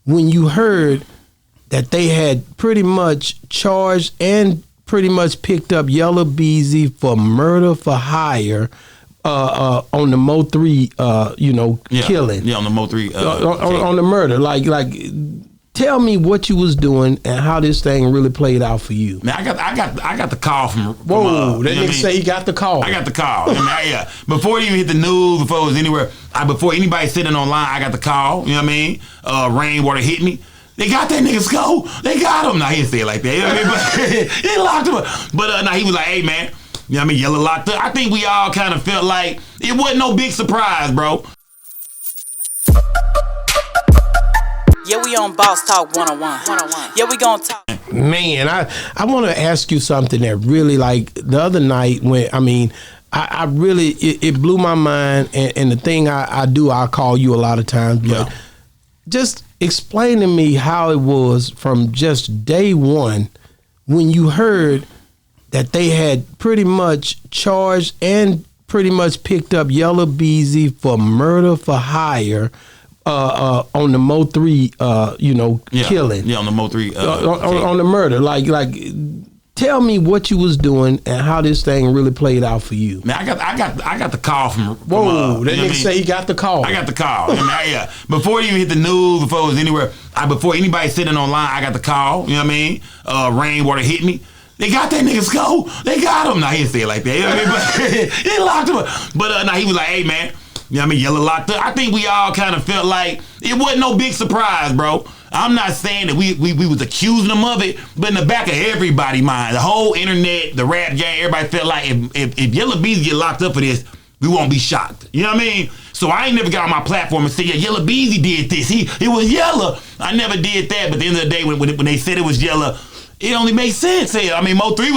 when you heard that they had pretty much charged and pretty much picked up Yella Beezy for murder for hire on the Mo3, killing. Yeah, on the Mo3. On the murder. Like, tell me what you was doing and how this thing really played out for you. Man, I got the call from Whoa, that nigga say he got the call. I got the call. Yeah. Before it even hit the news, before it was anywhere, before anybody sitting online, I got the call. You know what I mean? Rainwater hit me. They got that nigga skull. They got him. Now he didn't say it like that. You know what I mean? But he locked him up. But now he was like, hey man, you know what I mean? Yella locked up. I think we all kind of felt like it wasn't no big surprise, bro. Yeah, we on Boss Talk 101. Yeah, we gonna talk. Man, I want to ask you something that really, like, the other night when, I really, it blew my mind, and the thing I do, I'll call you a lot of times, but just explain to me how it was from just day one when you heard that they had pretty much charged and pretty much picked up Yella Beezy for murder for hire on the Mo3, killing. Yeah, on the Mo3. On the murder. Like, tell me what you was doing and how this thing really played out for you. Man, I got the call from Whoa, that nigga say he got the call. I got the call. Yeah. Before it even hit the news, before it was anywhere, before anybody sitting online, I got the call. You know what I mean? Rainwater hit me. They got that nigga skull. They got him. Now he didn't say it like that. You know what I mean? But he locked him up. But now he was like, hey man, you know what I mean? Yella locked up. I think we all kind of felt like it wasn't no big surprise, bro. I'm not saying that we was accusing them of it, but in the back of everybody's mind, the whole internet, the rap gang, everybody felt like if Yella Beezy get locked up for this, we won't be shocked. You know what I mean? So I ain't never got on my platform and said, yeah, Yella Beezy did this. It was Yella. I never did that. But at the end of the day, when they said it was Yella, it only makes sense. I mean, Mo3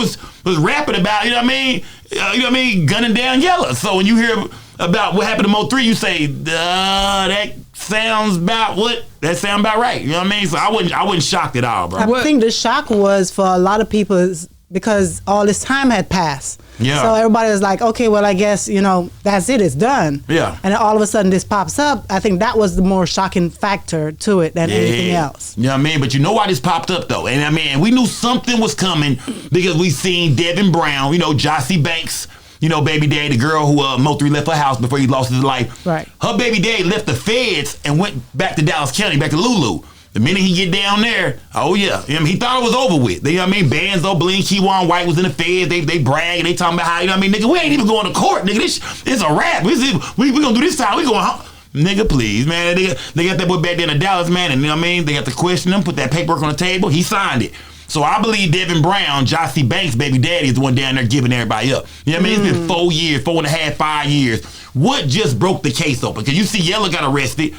was rapping about, you know what I mean? Gunning down Yella. So when you hear about what happened to Mo3, you say, that sounds about right. You know what I mean? So I wasn't shocked at all, bro. I think the shock was for a lot of people is because all this time had passed. Yeah. So everybody was like, okay, well, I guess, that's it. It's done. Yeah. And then all of a sudden this pops up. I think that was the more shocking factor to it than anything else. You know what I mean? But you know why this popped up, though? And I mean, we knew something was coming because we seen Devin Brown, Jossie Banks, baby daddy, the girl who Mo3 left her house before he lost his life. Right. Her baby daddy left the feds and went back to Dallas County, back to Lulu. The minute he get down there, oh yeah, he thought it was over with. You know what I mean? Banzo, Bling, Keywan White was in the feds. They bragging, they talking about how, nigga, we ain't even going to court, nigga. It's a rap. We gonna do this time. We going home. Nigga, please, man. They got that boy back there in Dallas, man, and you know what I mean? They got to question him, put that paperwork on the table. He signed it. So I believe Devin Brown, Jossie Banks' baby daddy, is the one down there giving everybody up. You know what I mean? It's been 4 years, 4.5, 5 years. What just broke the case open? Because you see Yella got arrested.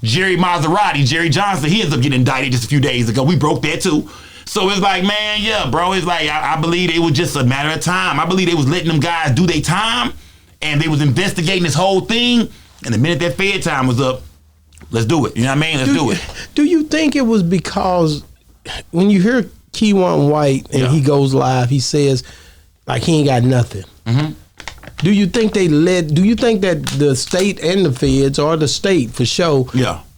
Jerry Maserati, Jerry Johnson, he ends up getting indicted just a few days ago. We broke that too. So it's like, man, yeah, bro. It's like, I believe it was just a matter of time. I believe they was letting them guys do their time, and they was investigating this whole thing. And the minute that Fed time was up, let's do it. You know what I mean? Let's do it. Do you think it was because when you hear Keywan White and he goes live, he says, like, he ain't got nothing. Mm-hmm. Do you think do you think that the state and the feds, or the state for sure,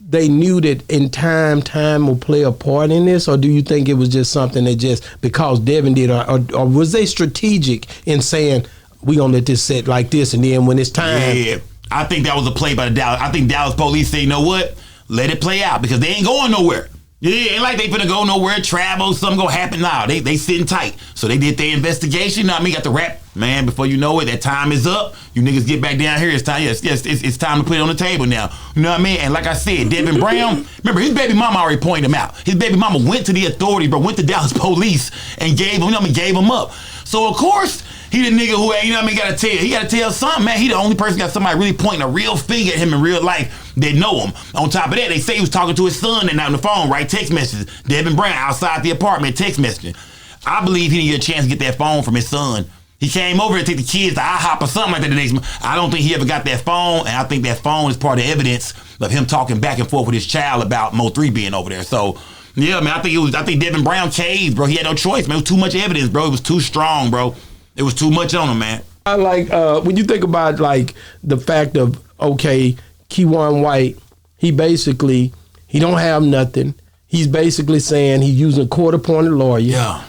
they knew that in time will play a part in this? Or do you think it was just something that just because Devin did, or was they strategic in saying, we gonna let this set like this, and then when it's time? Yeah, I think that was a play by the Dallas. I think Dallas police say, you know what? Let it play out, because they ain't going nowhere. Yeah, ain't like they finna go nowhere, travel, something gonna happen. Nah, they sitting tight. So they did their investigation. Now, got the rap, man, before you know it, that time is up. You niggas get back down here. It's time, it's time to put it on the table now. You know what I mean? And like I said, Devin Brown, remember, his baby mama already pointed him out. His baby mama went to the authorities, bro, went to Dallas police and gave him up. So, of course, he the nigga who, he gotta tell something, man. He the only person got somebody really pointing a real finger at him in real life that know him. On top of that, they say he was talking to his son and on the phone, right? Text messages. Devin Brown outside the apartment, text messaging. I believe he didn't get a chance to get that phone from his son. He came over to take the kids to IHOP or something like that the next month. I don't think he ever got that phone, and I think that phone is part of evidence of him talking back and forth with his child about Mo3 being over there. So, yeah, man, I think Devin Brown caved, bro. He had no choice, man. It was too much evidence, bro. It was too strong, bro. It was too much on him, man. I like when you think about like the fact of, okay, Keywan White, he basically He don't have nothing. He's basically saying he's using a court-appointed lawyer. Yeah.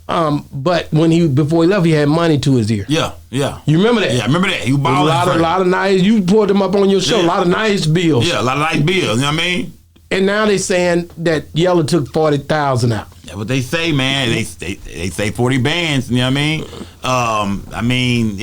But before he left, he had money to his ear. Yeah. You remember that? Yeah, I remember that. He a lot of nice. You pulled him up on your show. Yeah. A lot of nice bills. Yeah, a lot of nice bills. You know what I mean? And now they saying that Yella took 40,000 out. That's what they say, man. They say 40 bands. You know what I mean?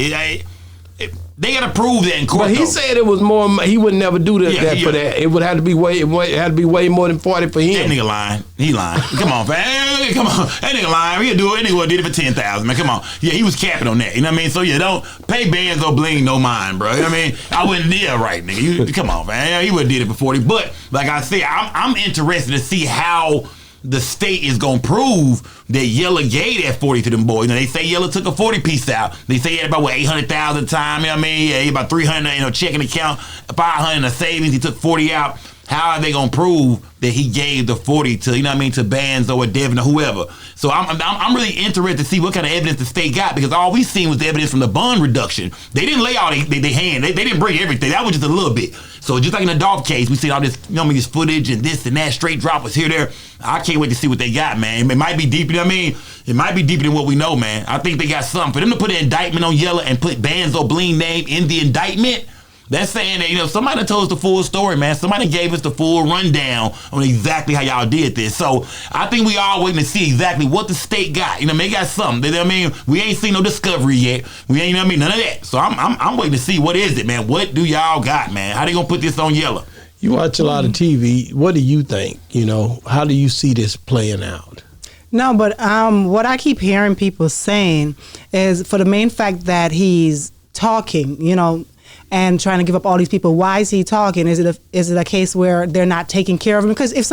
They gotta prove that in court. But he said it was more. He would never do that for that. It would have to be way. It had to be way more than 40 for him. That nigga lying. He lying. Come on, man. Come on. That nigga lying. He'll do it. That nigga did it for 10,000. Man, come on. Yeah, he was capping on that. You know what I mean? So yeah, don't pay bands or bling no mind, bro. You know what I mean? I wouldn't. Yeah, right, nigga. You come on, man. He would have did it for 40. But like I said, I'm interested to see how the state is gonna prove that Yella gave that 40 to them boys. You know, they say Yella took a 40 piece out. They say he had about 800,000 time. You know what I mean? Yeah, about 300 checking account, 500 in a savings. He took 40 out. How are they gonna prove that he gave the 40 to, you know what I mean, to Bands or Devin or whoever? So I'm really interested to see what kind of evidence the state got, because all we seen was the evidence from the bond reduction. They didn't lay all their hand. They didn't bring everything. That was just a little bit. So just like in the Dolph case, we see all this, you know what I mean, this footage and this and that, straight drop was here, there. I can't wait to see what they got, man. It might be deeper, you know what I mean? It might be deeper than what we know, man. I think they got something. For them to put an indictment on Yella and put Bands or Bling name in the indictment, that's saying that, you know, somebody told us the full story, man. Somebody gave us the full rundown on exactly how y'all did this. So I think we all waiting to see exactly what the state got. You know, they got something. You know what I mean? We ain't seen no discovery yet. We ain't, you know what I mean? None of that. So I'm waiting to see what is it, man. What do y'all got, man? How they gonna put this on Yella? You watch a lot of TV. What do you think? You know, how do you see this playing out? No, but what I keep hearing people saying is, for the main fact that he's talking, you know, and trying to give up all these people. Why is he talking? Is it a case where they're not taking care of him? Because if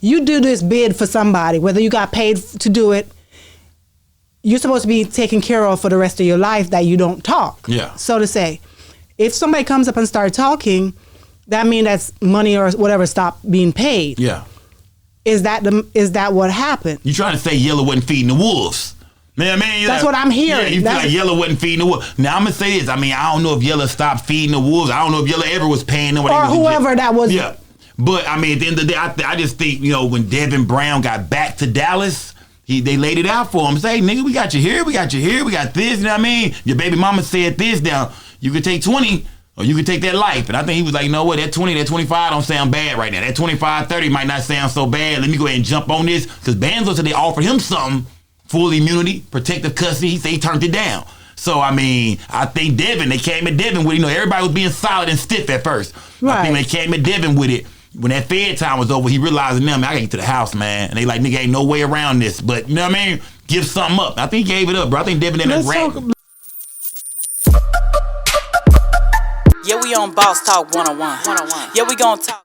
you do this bid for somebody, whether you got paid to do it, you're supposed to be taken care of for the rest of your life, that you don't talk. Yeah. So to say, if somebody comes up and starts talking, that means that's money or whatever stopped being paid. Yeah. Is that what happened? You trying to say Yella wasn't feeding the wolves? You know what I mean? That's what I'm hearing. Yeah, you feel like Yella wasn't feeding the wolves. Now, I'm going to say this. I mean, I don't know if Yella stopped feeding the wolves. I don't know if Yella ever was paying them. Or whoever that was. Yeah. But, I mean, at the end of the day, I just think, you know, when Devin Brown got back to Dallas, they laid it out for him. Say, hey, nigga, we got you here, we got you here, we got this, you know what I mean? Your baby mama said this now. You could take 20 or you could take that life. And I think he was like, you know what, that 20, that 25 don't sound bad right now. That 25, 30 might not sound so bad. Let me go ahead and jump on this. Because Banzo said they offered him something. Full immunity, protective custody. He said he turned it down. So, I mean, I think they came at Devin with, you know, everybody was being solid and stiff at first. Right. I think they came at Devin with it. When that Fed time was over, he realized, man, I gotta get to the house, man. And they like, nigga, ain't no way around this. But, you know what I mean? Give something up. I think he gave it up, bro. I think Devin in that rat. Yeah, we on Boss Talk 101. Yeah, we gonna talk.